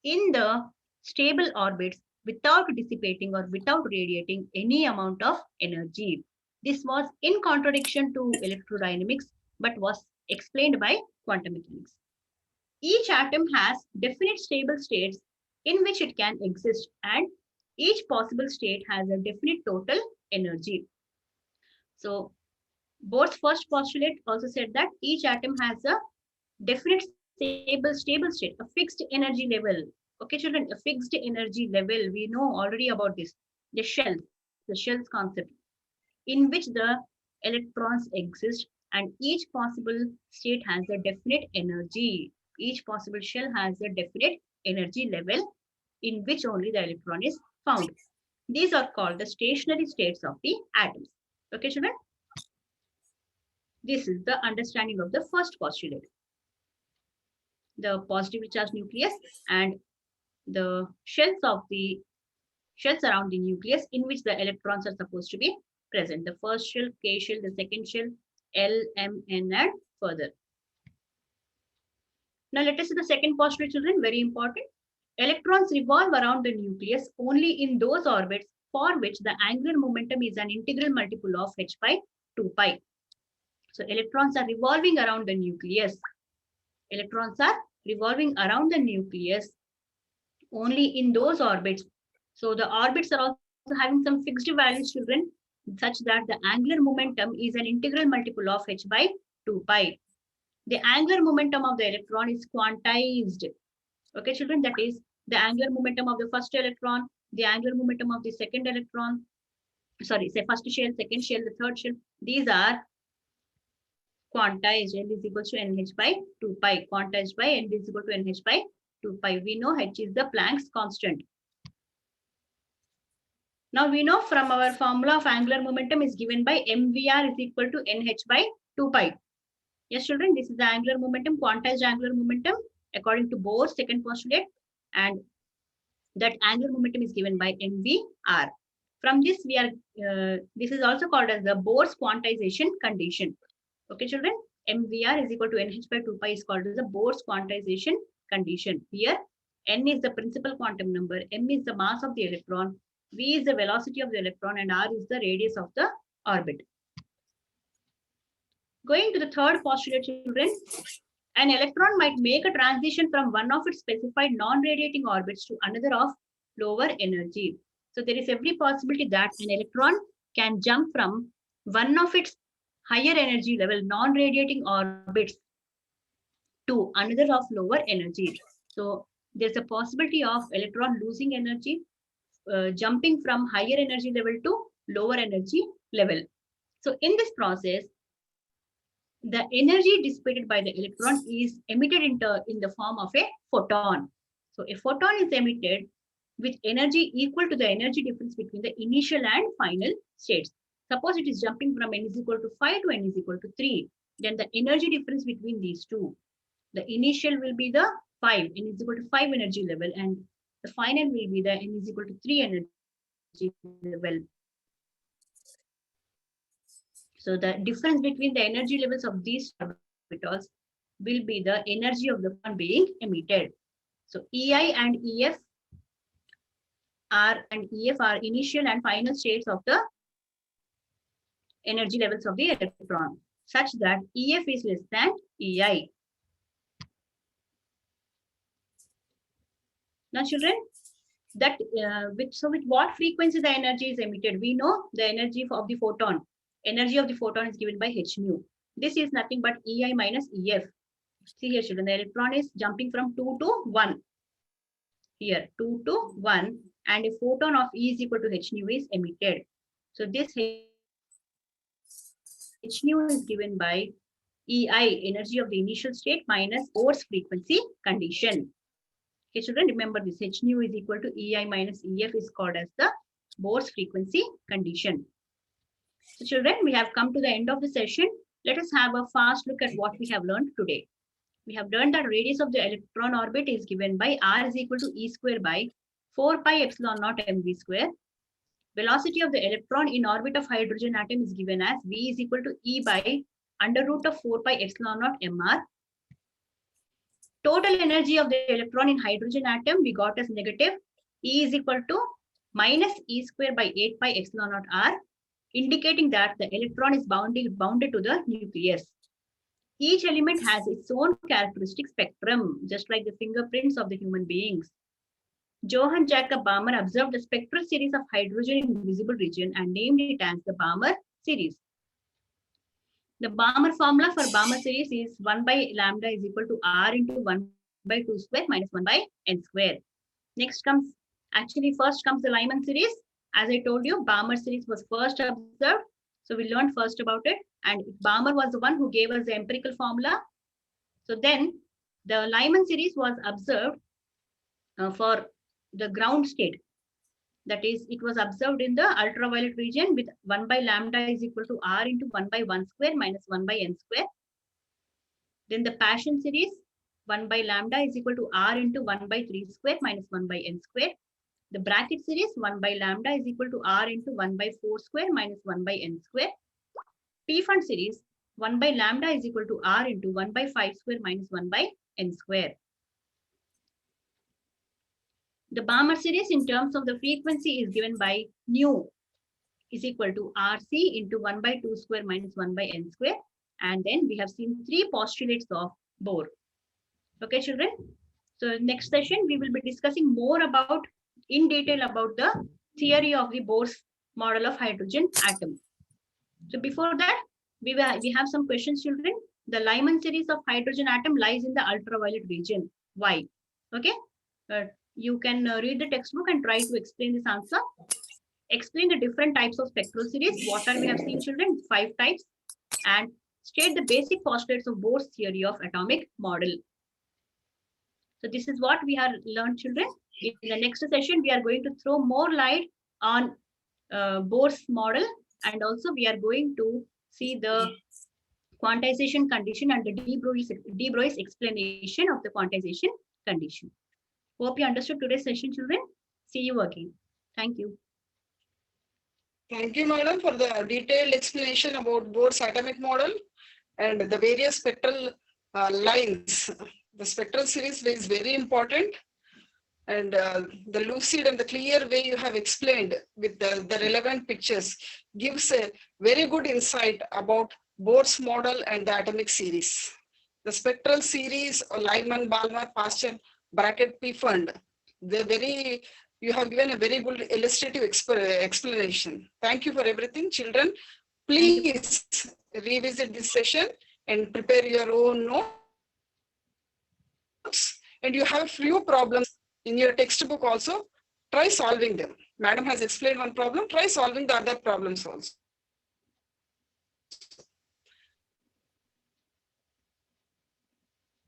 S2: in the stable orbits without dissipating or without radiating any amount of energy. This was in contradiction to electrodynamics, but was explained by quantum mechanics. Each atom has definite stable states in which it can exist, and each possible state has a definite total energy. So Bohr's first postulate also said that each atom has a definite stable state, a fixed energy level. Okay, children, a fixed energy level. We know already about this. The shells concept, in which the electrons exist, and each possible state has a definite energy. Each possible shell has a definite energy level in which only the electron is found. These are called the stationary states of the atoms. Okay, children? This is the understanding of the first postulate. The positively charged nucleus and the shells around the nucleus in which the electrons are supposed to be present. The first shell, K shell, the second shell, L, M, N, and further. Now let us see the second postulate, children, very important. Electrons revolve around the nucleus only in those orbits for which the angular momentum is an integral multiple of h by 2 pi. So electrons are revolving around the nucleus. Electrons are revolving around the nucleus only in those orbits. So the orbits are also having some fixed values, children, such that the angular momentum is an integral multiple of h by 2 pi. The angular momentum of the electron is quantized. Okay, children, that is the angular momentum of the first electron, the angular momentum of the second electron, sorry, say first shell, second shell, the third shell. These are quantized. N is equal to NH by 2 pi. Quantized by N is equal to NH by 2 pi. We know H is the Planck's constant. Now we know from our formula of angular momentum is given by mvr is equal to nh by 2 pi. Yes, children, this is the angular momentum, quantized angular momentum according to Bohr's second postulate, and that angular momentum is given by mvr. From this, we are this is also called as the Bohr's quantization condition. Okay, children, mvr is equal to nh by 2 pi is called as the Bohr's quantization condition. Here, n is the principal quantum number, m is the mass of the electron, v is the velocity of the electron, and r is the radius of the orbit. Going to the third postulate, children, an electron might make a transition from one of its specified non-radiating orbits to another of lower energy. So there is every possibility that an electron can jump from one of its higher energy level non-radiating orbits to another of lower energy. So there's a possibility of electron losing energy, jumping from higher energy level to lower energy level. So in this process, the energy dissipated by the electron is emitted in the form of a photon. So a photon is emitted with energy equal to the energy difference between the initial and final states. Suppose it is jumping from n is equal to 5 to n is equal to 3. Then the energy difference between these two, the initial will be the 5, n is equal to 5 energy level, and the final will be the n is equal to 3 energy level. So the difference between the energy levels of these orbitals will be the energy of the photon being emitted. So EI and EF are initial and final states of the energy levels of the electron, such that EF is less than EI. Now, children, that with what frequency the energy is emitted? We know the energy of the photon. Energy of the photon is given by h nu. This is nothing but EI minus EF. See here, children, the electron is jumping from 2 to 1. Here, 2 to 1, and a photon of E is equal to h nu is emitted. So this h nu is given by EI, energy of the initial state, minus Bohr's frequency condition. Okay, children, remember this h nu is equal to EI minus EF is called as the Bohr's frequency condition. So children, we have come to the end of the session. Let us have a fast look at what we have learned today. We have learned that radius of the electron orbit is given by r is equal to e square by 4 pi epsilon naught mv square. Velocity of the electron in orbit of hydrogen atom is given as v is equal to e by under root of 4 pi epsilon naught mr. Total energy of the electron in hydrogen atom we got as negative E is equal to minus E square by 8 pi epsilon naught r, indicating that the electron is bounded to the nucleus. Each element has its own characteristic spectrum, just like the fingerprints of the human beings. Johann Jacob Balmer observed a spectral series of hydrogen in visible region and named it as the Balmer series. The Balmer formula for Balmer series is 1 by lambda is equal to r into 1 by 2 square minus 1 by n square. First comes the Lyman series. As I told you, Balmer series was first observed. So we learned first about it. And Balmer was the one who gave us the empirical formula. So then the Lyman series was observed for the ground state. That is, it was observed in the ultraviolet region with 1 by lambda is equal to r into 1 by 1 square minus 1 by n square. Then the Paschen series, 1 by lambda is equal to r into 1 by 3 square minus 1 by n square. The bracket series, 1 by lambda is equal to r into 1 by 4 square minus 1 by n square. P-Fund series, 1 by lambda is equal to r into 1 by 5 square minus 1 by n square. The Balmer series in terms of the frequency is given by nu is equal to rc into 1 by 2 square minus 1 by n square. And then we have seen 3 postulates of Bohr. Okay, children. So next session, we will be discussing more about in detail about the theory of the Bohr's model of hydrogen atom. So before that, we have some questions, children. The Lyman series of hydrogen atom lies in the ultraviolet region. Why? Okay. You can read the textbook and try to explain this answer. Explain the different types of spectral series. What are we have seen, children? 5 types. And state the basic postulates of Bohr's theory of atomic model. So this is what we have learned, children. In the next session, we are going to throw more light on Bohr's model, and also we are going to see the quantization condition and the de Broglie's explanation of the quantization condition. Hope you understood today's session, children. See you again. Thank you.
S1: Thank you, madam, for the detailed explanation about Bohr's atomic model and the various spectral lines. The spectral series is very important, and the lucid and the clear way you have explained with the relevant pictures gives a very good insight about Bohr's model and the atomic series. The spectral series, Lyman, Balmer, Paschen, bracket P-Fund, you have given a very good illustrative explanation. Thank you for everything, children. Please revisit this session and prepare your own notes. And you have few problems in your textbook also. Try solving them. Madam has explained one problem. Try solving the other problems also.